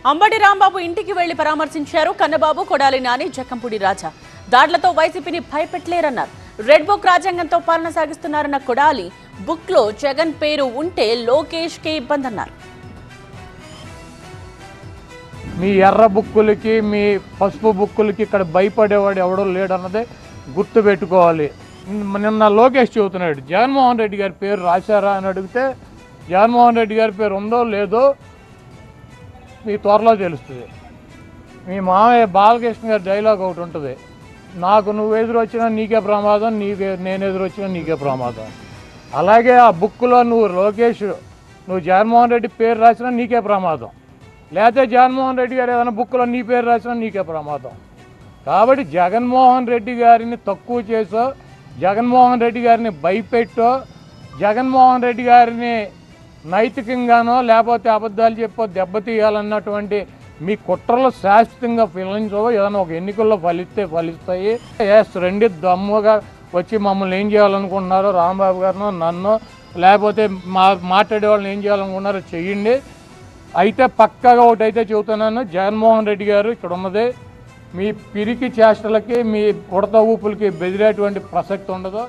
అంబటి రాంబాబు ఇంటికి వెళ్లి పరామర్శించారు కన్నబాబు, కొడాలి నాని, జక్కంపూడి రాజా. దాడులతో వైసీపీని భయపెట్టలేరన్నారు. రెడ్ బుక్ రాజ్యాంగంతో పాలన సాగిస్తున్నారన్న కొడాలి, బుక్ లో జగన్ పేరు ఉంటే లోకేష్ కే ఇబ్బంది అన్నారు. మీ ఎర్ర బుక్కులకి మీ పసుపు బుక్కులకి ఇక్కడ భయపడేవాడు ఎవడో లేడన్నదే గుర్తు పెట్టుకోవాలి. నిన్న లోకేష్ చెబుతున్నాడు జగన్మోహన్ రెడ్డి గారి పేరు రాశారా అని అడిగితే జగన్మోహన్ రెడ్డి గారి పేరు ఉందో లేదో మీ త్వరలో తెలుస్తుంది. మీ మామయ్య బాలకృష్ణ గారి డైలాగ్ ఒకటి ఉంటుంది, నాకు నువ్వు ఎదురొచ్చినా నీకే ప్రమాదం, నేను ఎదురొచ్చినా నీకే ప్రమాదం. అలాగే ఆ బుక్లో నువ్వు లోకేష్ నువ్వు జగన్మోహన్ రెడ్డి పేరు రాసినా నీకే ప్రమాదం, లేకపోతే జగన్మోహన్ రెడ్డి గారు ఏదైనా బుక్లో నీ పేరు రాసినా నీకే ప్రమాదం. కాబట్టి జగన్మోహన్ రెడ్డి గారిని తక్కువ చేసో, జగన్మోహన్ రెడ్డి గారిని భయపెట్టో, జగన్మోహన్ రెడ్డి గారిని నైతికంగానో లేకపోతే అబద్ధాలు చెప్పో దెబ్బతీయాలన్నటువంటి మీ కుట్రలు శాశ్వతంగా ఫలించవో. ఏదైనా ఒక ఎన్నికల్లో ఫలిస్తాయి. రండి దమ్ముగా వచ్చి మమ్మల్ని ఏం చేయాలనుకుంటున్నారో రాంబాబు గారినో నన్ను లేకపోతే మాట్లాడే వాళ్ళని ఏం చేయాలనుకుంటున్నారో చెయ్యండి. అయితే పక్కాగా ఒకటి అయితే చెబుతున్నాను, జగన్మోహన్ రెడ్డి గారు ఇక్కడ ఉన్నదే మీ పిరికి చేష్టలకి మీ ఉడత ఊపులకి బెదిరేటువంటి ప్రసక్తి ఉండదు.